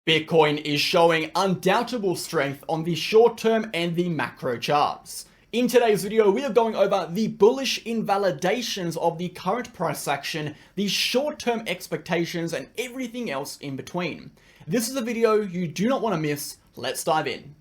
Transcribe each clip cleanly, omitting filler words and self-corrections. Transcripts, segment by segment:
Bitcoin is showing undoubtable strength on the short term and the macro charts. In today's video, we are going over the bullish invalidations of the current price action, the short-term expectations, and everything else in between. This is a video you do not want to miss. Let's dive in.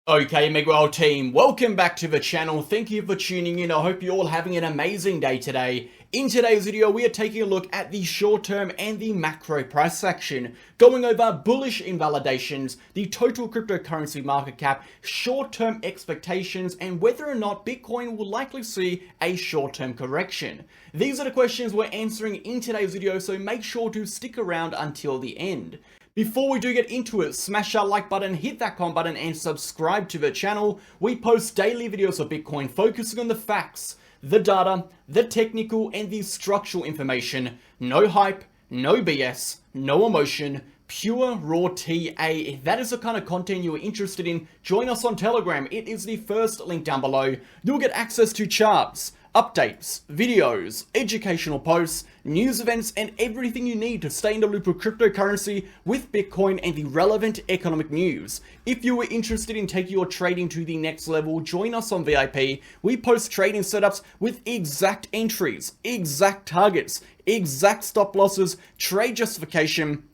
Okay, MegaWhale team, welcome back to the channel. Thank you for tuning in. I hope you're all having an amazing day today. In today's video, we are taking a look at the short-term and the macro price action, going over bullish invalidations, the total cryptocurrency market cap, short-term expectations, and whether or not Bitcoin will likely see a short-term correction. These are the questions we're answering in today's video, so make sure to stick around until the end. Before we do get into it, smash that like button, hit that comment button, and subscribe to the channel. We post daily videos of Bitcoin focusing on the facts, the data, the technical, and the structural information. No hype, no BS, no emotion, pure raw TA. If that is the kind of content you are interested in, join us on Telegram. It is the first link down below. You'll get access to charts, updates, videos, educational posts, news events, and everything you need to stay in the loop of cryptocurrency with Bitcoin and the relevant economic news. If you are interested in taking your trading to the next level, join us on VIP. We post trading setups with exact entries, exact targets, exact stop losses, trade justification,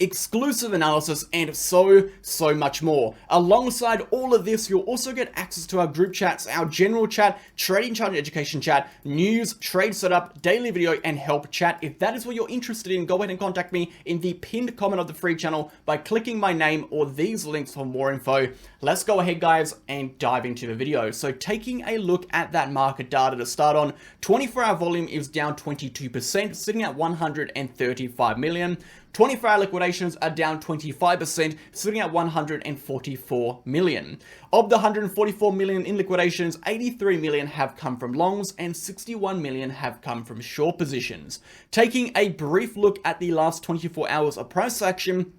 exclusive analysis, and so much more. Alongside all of this, you'll also get access to our group chats, our general chat, trading chart and education chat, news, trade setup, daily video, and help chat. If that is what you're interested in, go ahead and contact me in the pinned comment of the free channel by clicking my name or these links for more info. Let's go ahead, guys, and dive into the video. So taking a look at that market data to start on, 24-hour volume is down 22%, sitting at 135 million. 24-hour liquidations are down 25%, sitting at 144 million. Of the 144 million in liquidations, 83 million have come from longs and 61 million have come from short positions. Taking a brief look at the last 24 hours of price action,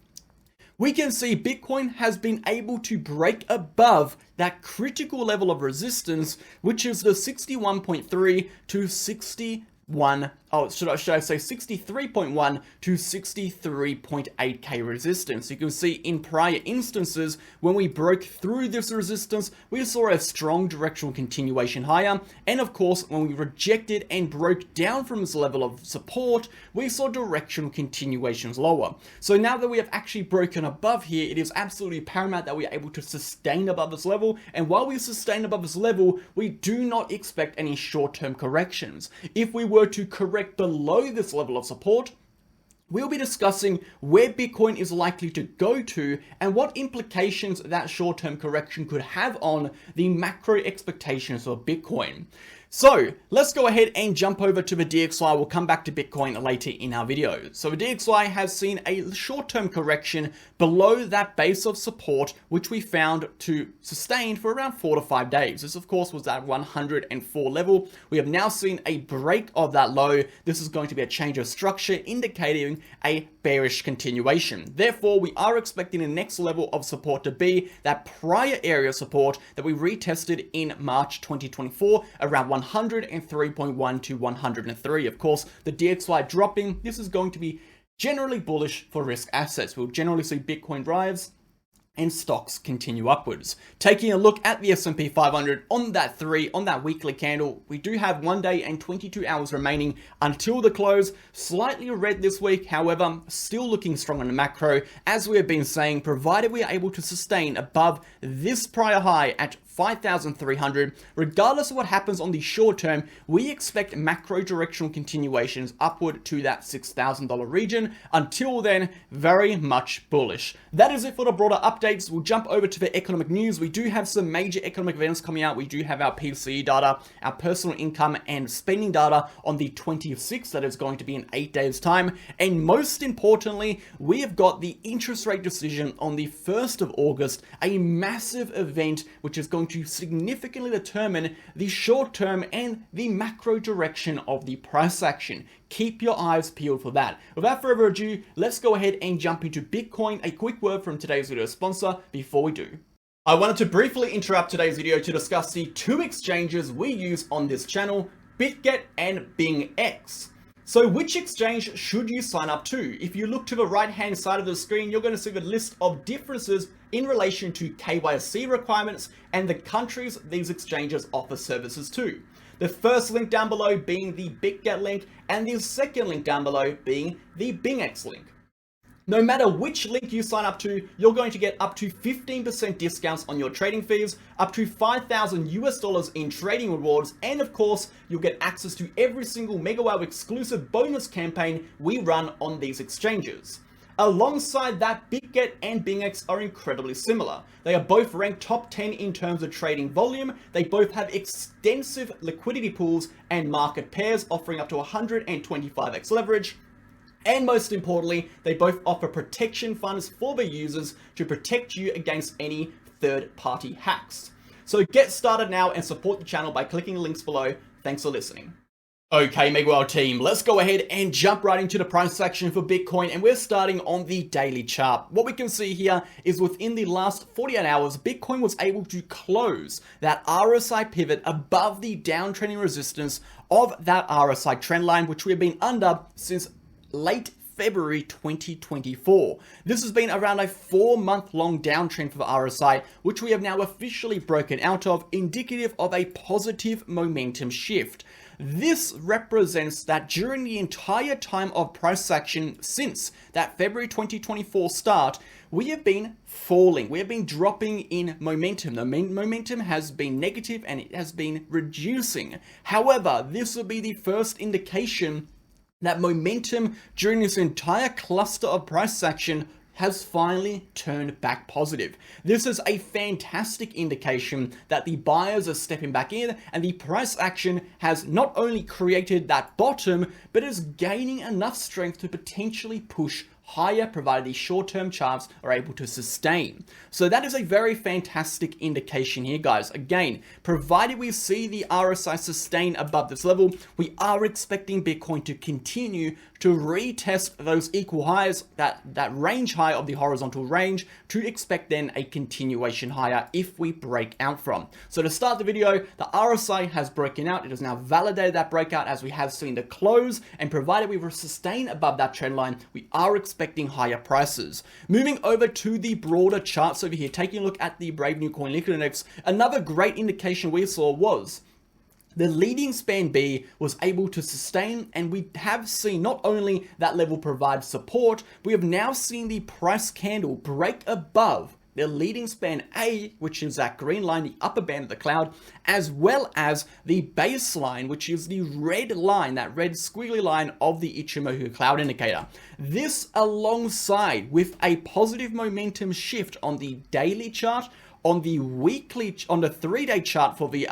we can see Bitcoin has been able to break above that critical level of resistance, which is the 61.3 to 61. Should I say 63.1 to 63.8k resistance. You can see in prior instances, when we broke through this resistance, we saw a strong directional continuation higher. And of course, when we rejected and broke down from this level of support, we saw directional continuations lower. So now that we have actually broken above here, it is absolutely paramount that we are able to sustain above this level. And while we sustain above this level, we do not expect any short-term corrections. If we were to correct below this level of support, we'll be discussing where Bitcoin is likely to go to and what implications that short-term correction could have on the macro expectations of Bitcoin. So let's go ahead and jump over to the DXY. We'll come back to Bitcoin later in our video. So the DXY has seen a short-term correction below that base of support, which we found to sustain for around 4 to 5 days. This, of course, was at 104 level. We have now seen a break of that low. This is going to be a change of structure, indicating a bearish continuation. Therefore, we are expecting the next level of support to be that prior area support that we retested in March 2024, around 103.1 to 103. Of course, the DXY dropping, this is going to be generally bullish for risk assets. We'll generally see Bitcoin rise and stocks continue upwards. Taking a look at the S&P 500 on that weekly candle, we do have 1 day and 22 hours remaining until the close. Slightly red this week, however, still looking strong on the macro. As we have been saying, provided we are able to sustain above this prior high at 5,300, regardless of what happens on the short term, we expect macro directional continuations upward to that $6,000 region. Until then, very much bullish. That is it for the broader updates. We'll jump over to the economic news. We do have some major economic events coming out. We do have our PCE data, our personal income and spending data on the 26th. That is going to be in 8 days time. And most importantly, we have got the interest rate decision on the 1st of August, a massive event which is going to significantly determine the short-term and the macro direction of the price action. Keep your eyes peeled for that. Without further ado, let's go ahead and jump into Bitcoin. A quick word from today's video sponsor before we do. I wanted to briefly interrupt today's video to discuss the two exchanges we use on this channel, BitGet and BingX. So which exchange should you sign up to? If you look to the right hand side of the screen, you're going to see the list of differences in relation to KYC requirements and the countries these exchanges offer services to. The first link down below being the BitGet link and the second link down below being the BingX link. No matter which link you sign up to, you're going to get up to 15% discounts on your trading fees, up to $5,000 in trading rewards, and of course, you'll get access to every single MegaWhale exclusive bonus campaign we run on these exchanges. Alongside that, BitGet and BingX are incredibly similar. They are both ranked top 10 in terms of trading volume. They both have extensive liquidity pools and market pairs offering up to 125x leverage. And most importantly, they both offer protection funds for their users to protect you against any third-party hacks. So get started now and support the channel by clicking the links below. Thanks for listening. Okay, MegaWhale team, let's go ahead and jump right into the price action for Bitcoin, and we're starting on the daily chart. What we can see here is within the last 48 hours, Bitcoin was able to close that RSI pivot above the downtrending resistance of that RSI trend line, which we have been under since late February 2024. This has been around a 4-month-long downtrend for the RSI, which we have now officially broken out of, indicative of a positive momentum shift. This represents that during the entire time of price action since that February 2024 start, we have been falling. We have been dropping in momentum. The momentum has been negative and it has been reducing. However, this will be the first indication that momentum during this entire cluster of price action has finally turned back positive. This is a fantastic indication that the buyers are stepping back in and the price action has not only created that bottom, but is gaining enough strength to potentially push higher, provided these short-term charts are able to sustain. So that is a very fantastic indication here, guys. Again, provided we see the RSI sustain above this level, we are expecting Bitcoin to continue to retest those equal highs, that range high of the horizontal range, to expect then a continuation higher if we break out from. So to start the video, the RSI has broken out. It has now validated that breakout as we have seen the close, and provided we sustain above that trend line, we are expecting higher prices. Moving over to the broader charts over here, taking a look at the Brave New Coin Liquid Index, another great indication we saw was the leading span B was able to sustain, and we have seen not only that level provide support, we have now seen the price candle break above the leading span A, which is that green line, the upper band of the cloud, as well as the baseline, which is the red line, that red squiggly line of the Ichimoku cloud indicator. This alongside with a positive momentum shift on the daily chart, on the weekly, on the 3-day chart for the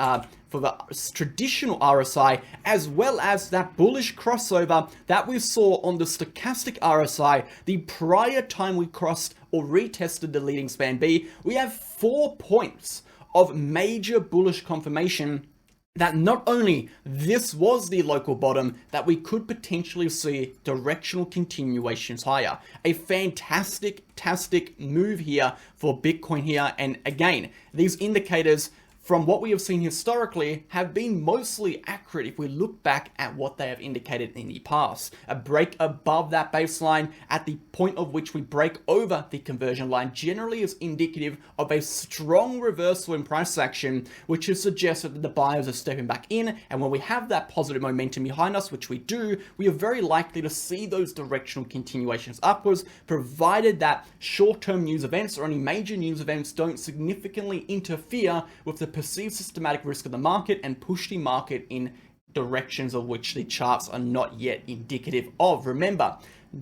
traditional RSI, as well as that bullish crossover that we saw on the stochastic RSI the prior time we crossed or retested the leading span B. We have 4 points of major bullish confirmation that not only this was the local bottom, that we could potentially see directional continuations higher. A fantastic move here for Bitcoin here. And again, these indicators, from what we have seen historically, have been mostly accurate if we look back at what they have indicated in the past. A break above that baseline at the point of which we break over the conversion line generally is indicative of a strong reversal in price action, which is suggested that the buyers are stepping back in, and when we have that positive momentum behind us, which we do, we are very likely to see those directional continuations upwards, provided that short-term news events or any major news events don't significantly interfere with the perceived systematic risk of the market and push the market in directions of which the charts are not yet indicative of. Remember,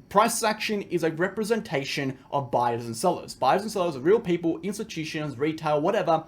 price action is a representation of buyers and sellers. Buyers and sellers are real people, institutions, retail, whatever.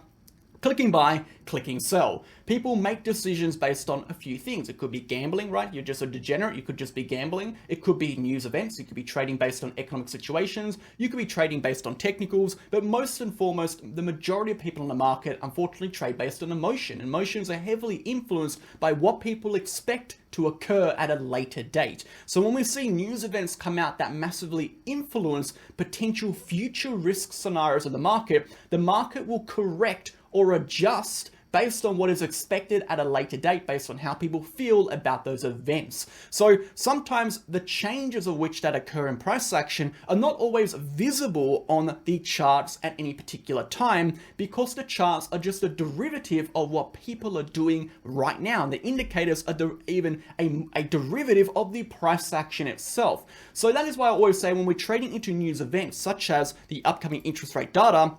Clicking buy, clicking sell. People make decisions based on a few things. It could be gambling, right? You're just a degenerate. You could just be gambling. It could be news events. You could be trading based on economic situations. You could be trading based on technicals. But most and foremost, the majority of people in the market unfortunately trade based on emotion. Emotions are heavily influenced by what people expect to occur at a later date. So when we see news events come out that massively influence potential future risk scenarios of the market will correct or adjust based on what is expected at a later date, based on how people feel about those events. So sometimes the changes of which that occur in price action are not always visible on the charts at any particular time, because the charts are just a derivative of what people are doing right now. And the indicators are even a derivative of the price action itself. So that is why I always say when we're trading into news events, such as the upcoming interest rate data,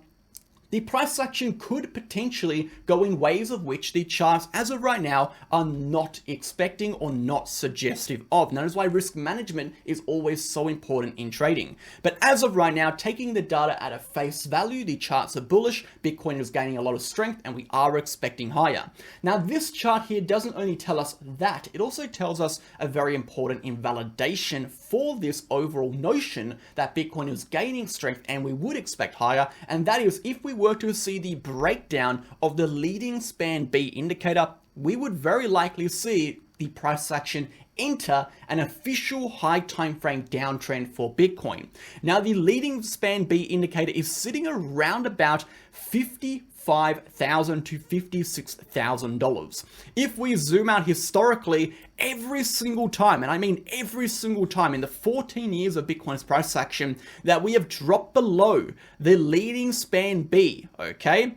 the price action could potentially go in ways of which the charts as of right now are not expecting or not suggestive of. And that is why risk management is always so important in trading. But as of right now, taking the data at a face value, the charts are bullish, Bitcoin is gaining a lot of strength, and we are expecting higher. Now, this chart here doesn't only tell us that, it also tells us a very important invalidation for this overall notion that Bitcoin is gaining strength and we would expect higher, and that is if we were to see the breakdown of the leading span B indicator, we would very likely see the price action enter an official high time frame downtrend for Bitcoin. Now, the leading span B indicator is sitting around about $55,000 to $56,000. If we zoom out historically, every single time, and I mean every single time in the 14 years of Bitcoin's price action that we have dropped below the leading span B, okay,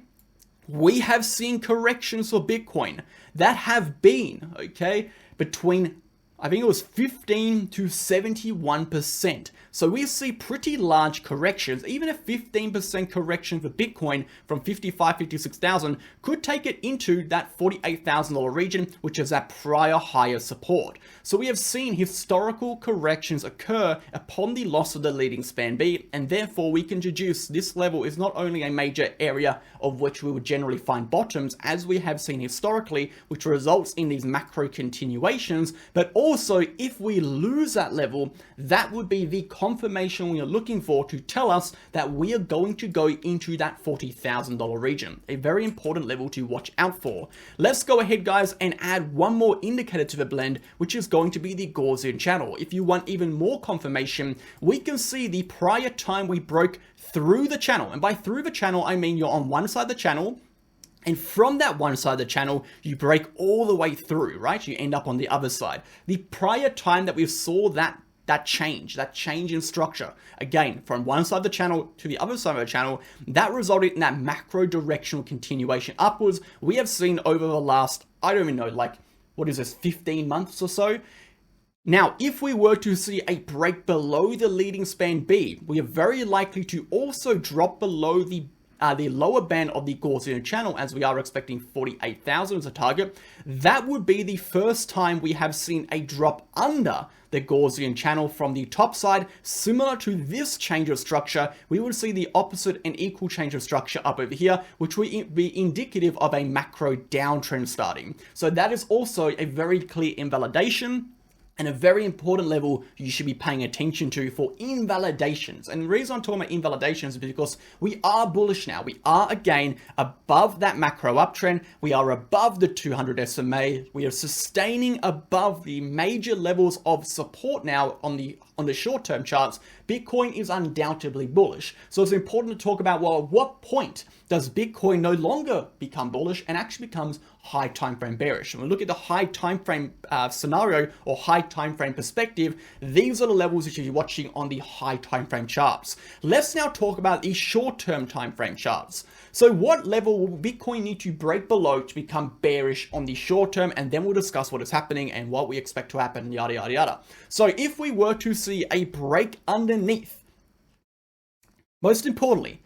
we have seen corrections for Bitcoin that have been, okay, between, I think it was 15 to 71%. So we see pretty large corrections. Even a 15% correction for Bitcoin from 56,000 could take it into that $48,000 region, which is that prior higher support. So we have seen historical corrections occur upon the loss of the leading span B, and therefore we can deduce this level is not only a major area of which we would generally find bottoms, as we have seen historically, which results in these macro continuations, but also if we lose that level, that would be the confirmation we are looking for to tell us that we are going to go into that $40,000 region. A very important level to watch out for. Let's go ahead, guys, and add one more indicator to the blend, which is going to be the Gaussian channel. If you want even more confirmation, we can see the prior time we broke through the channel. And by through the channel, I mean you're on one side of the channel, and from that one side of the channel, you break all the way through, right? You end up on the other side. The prior time that we saw that change in structure, again, from one side of the channel to the other side of the channel, that resulted in that macro directional continuation upwards we have seen over the last, I don't even know, like, what is this, 15 months or so? Now, if we were to see a break below the leading span B, we are very likely to also drop below the lower band of the Gaussian channel, as we are expecting 48,000 as a target. That would be the first time we have seen a drop under the Gaussian channel from the top side. Similar to this change of structure, we would see the opposite and equal change of structure up over here, which would be indicative of a macro downtrend starting. So that is also a very clear invalidation, and a very important level you should be paying attention to for invalidations. And the reason I'm talking about invalidations is because we are bullish now. We are again above that macro uptrend. We are above the 200 SMA. We are sustaining above the major levels of support now on the short-term charts. Bitcoin is undoubtedly bullish. So it's important to talk about, well, at what point does Bitcoin no longer become bullish and actually becomes high time frame bearish? When we look at the high time frame scenario or high time frame perspective, these are the levels that you should be watching on the high time frame charts. Let's now talk about the short-term time frame charts. So what level will Bitcoin need to break below to become bearish on the short term? And then we'll discuss what is happening and what we expect to happen, yada, yada, yada. So if we were to see a break underneath, most importantly,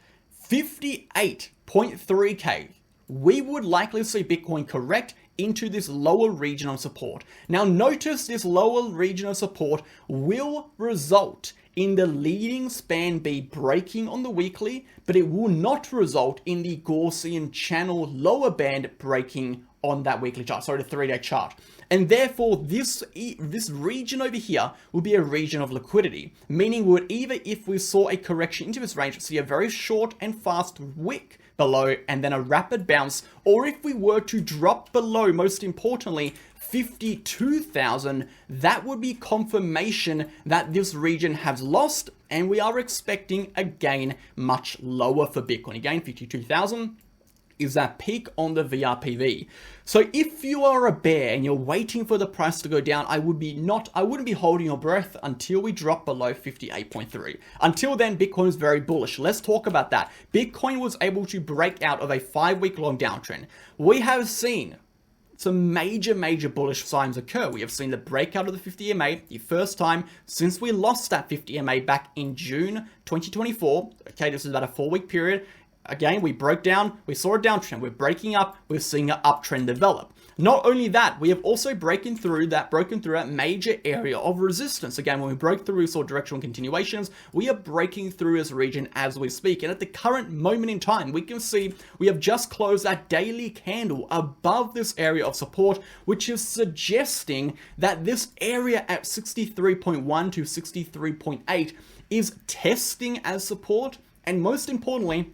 58.3K, we would likely see Bitcoin correct into this lower region of support. Now notice this lower region of support will result in the leading span B breaking on the weekly, but it will not result in the Gaussian channel lower band breaking on that weekly chart, sorry, the 3-day chart. And therefore, this region over here will be a region of liquidity, meaning we would either, if we saw a correction into this range, see a very short and fast wick below and then a rapid bounce, or if we were to drop below, most importantly, 52,000, that would be confirmation that this region has lost, and we are expecting a gain much lower for Bitcoin. Again, 52,000 is that peak on the VRPV. So if you are a bear and you're waiting for the price to go down, I wouldn't be holding your breath until we drop below 58.3. Until then, Bitcoin is very bullish. Let's talk about that. Bitcoin was able to break out of a 5-week long downtrend. We have seen some major bullish signs occur. We have seen the breakout of the 50 EMA, the first time since we lost that 50 EMA back in June 2024. Okay, this is about a 4-week period. Again, we broke down, we saw a downtrend, we're breaking up, we're seeing an uptrend develop. Not only that, we have also broken through that major area of resistance. Again, when we broke through, we saw directional continuations. We are breaking through this region as we speak. And at the current moment in time, we can see we have just closed that daily candle above this area of support, which is suggesting that this area at 63.1 to 63.8 is testing as support. And most importantly,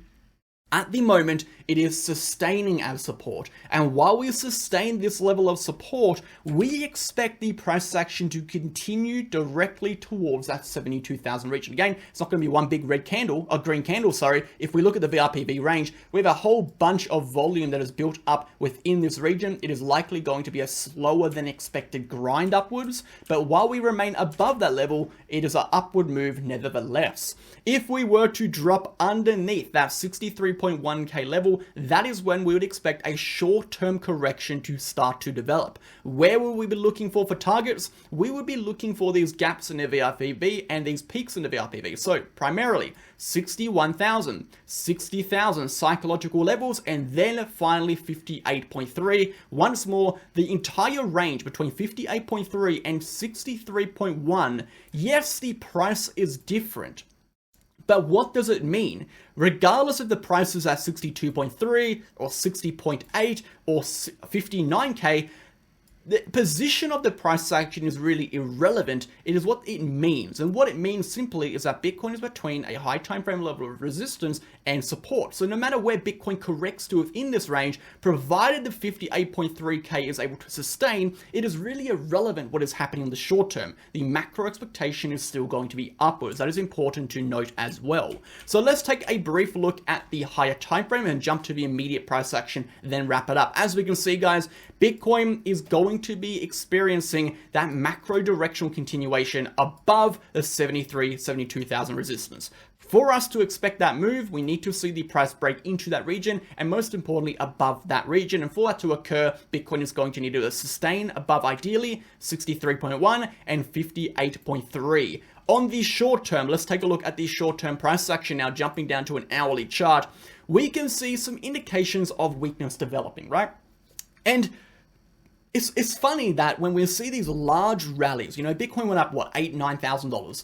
at the moment, it is sustaining as support. And while we sustain this level of support, we expect the price action to continue directly towards that 72,000 region. Again, it's not going to be one big green candle. If we look at the VRPV range, we have a whole bunch of volume that is built up within this region. It is likely going to be a slower than expected grind upwards. But while we remain above that level, it is an upward move nevertheless. If we were to drop underneath that 63.1k level, that is when we would expect a short-term correction to start to develop. Where will we be looking for targets? We would be looking for these gaps in the VRPV and these peaks in the VRPV. So primarily 61,000, 60,000 psychological levels, and then finally 58.3. Once more, the entire range between 58.3 and 63.1. Yes, the price is different. But what does it mean? Regardless if the price is at 62.3 or 60.8 or 59k, the position of the price action is really irrelevant. It is what it means. And what it means simply is that Bitcoin is between a high time frame level of resistance and support. So no matter where Bitcoin corrects to within this range, provided the 58.3k is able to sustain, it is really irrelevant what is happening in the short term. The macro expectation is still going to be upwards. That is important to note as well. So let's take a brief look at the higher time frame and jump to the immediate price action, then wrap it up. As we can see, guys, Bitcoin is going to be experiencing that macro directional continuation above the 72,000 resistance. For us to expect that move, we need to see the price break into that region, and most importantly, above that region. And for that to occur, Bitcoin is going to need to sustain above, ideally, 63.1 and 58.3. On the short term, let's take a look at the short-term price action now, jumping down to an hourly chart. We can see some indications of weakness developing, right? And it's funny that when we see these large rallies, Bitcoin went up, what, $8,000-$9,000.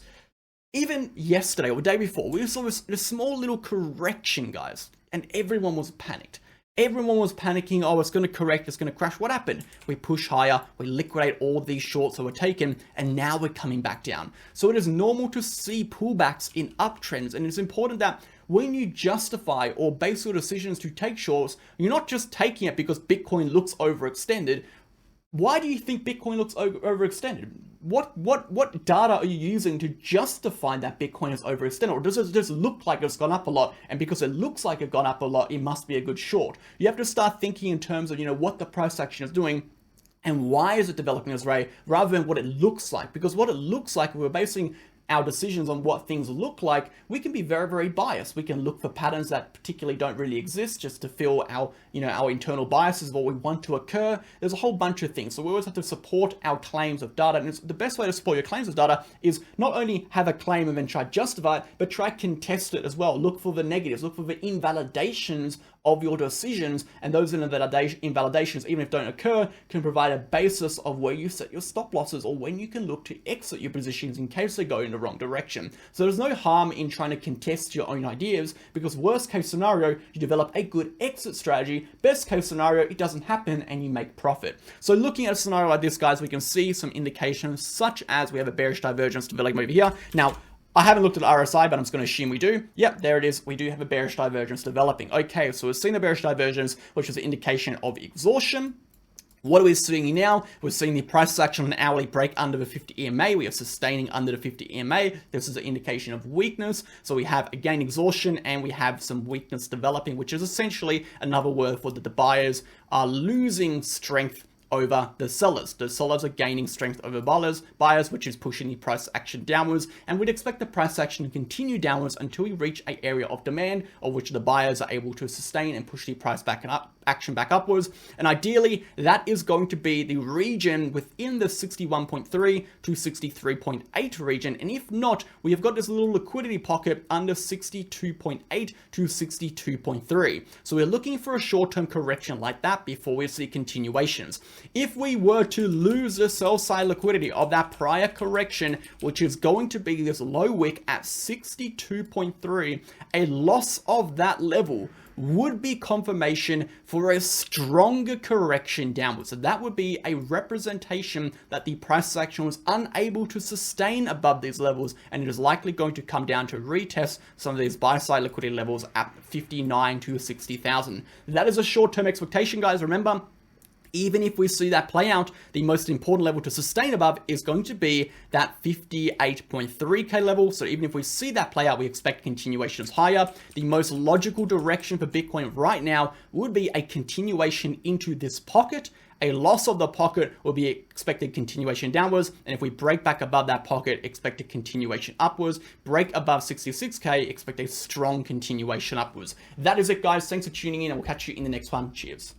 Even yesterday or the day before, we saw a small little correction, guys, and everyone was panicked. Everyone was panicking, oh, it's going to correct, it's going to crash. What happened? We push higher, we liquidate all of these shorts that were taken, and now we're coming back down. So it is normal to see pullbacks in uptrends, and it's important that when you justify or base your decisions to take shorts, you're not just taking it because Bitcoin looks overextended. Why do you think Bitcoin looks overextended? What data are you using to justify that Bitcoin is overextended? Or does it just look like it's gone up a lot? And because it looks like it gone up a lot, it must be a good short. You have to start thinking in terms of, what the price action is doing and why is it developing this way, rather than what it looks like. Because what it looks like, if we're basing our decisions on what things look like, we can be very biased. We can look for patterns that particularly don't really exist just to fill our, our internal biases of what we want to occur. There's a whole bunch of things. So we always have to support our claims of data. And the best way to support your claims of data is not only have a claim and then try to justify it, but try contest it as well. Look for the negatives, look for the invalidations of your decisions, and those invalidations, even if don't occur, can provide a basis of where you set your stop losses or when you can look to exit your positions in case they go in the wrong direction. So there's no harm in trying to contest your own ideas, because worst case scenario, you develop a good exit strategy. Best case scenario, it doesn't happen and you make profit. So looking at a scenario like this, guys, we can see some indications such as we have a bearish divergence developing over here. Now, I haven't looked at RSI, but I'm just going to assume we do. Yep, there it is. We do have a bearish divergence developing. Okay, so we've seen a bearish divergence, which is an indication of exhaustion. What are we seeing now? We're seeing the price action on an hourly break under the 50 EMA. We are sustaining under the 50 EMA. This is an indication of weakness. So we have, again, exhaustion, and we have some weakness developing, which is essentially another word for that the buyers are losing strength over the sellers. The sellers are gaining strength over buyers, which is pushing the price action downwards, and we'd expect the price action to continue downwards until we reach an area of demand of which the buyers are able to sustain and push the price action back upwards. And ideally, that is going to be the region within the 61.3 to 63.8 region. And if not, we have got this little liquidity pocket under 62.8 to 62.3. So we're looking for a short-term correction like that before we see continuations. If we were to lose the sell side liquidity of that prior correction, which is going to be this low wick at 62.3, a loss of that level would be confirmation for a stronger correction downwards. So that would be a representation that the price action was unable to sustain above these levels, and it is likely going to come down to retest some of these buy side liquidity levels at 59 to 60,000. That is a short-term expectation, guys. Remember, even if we see that play out, the most important level to sustain above is going to be that 58.3K level. So even if we see that play out, we expect continuations higher. The most logical direction for Bitcoin right now would be a continuation into this pocket. A loss of the pocket will be expected continuation downwards, and if we break back above that pocket, expect a continuation upwards. Break above 66K, expect a strong continuation upwards. That is it, guys. Thanks for tuning in, and we'll catch you in the next one. Cheers.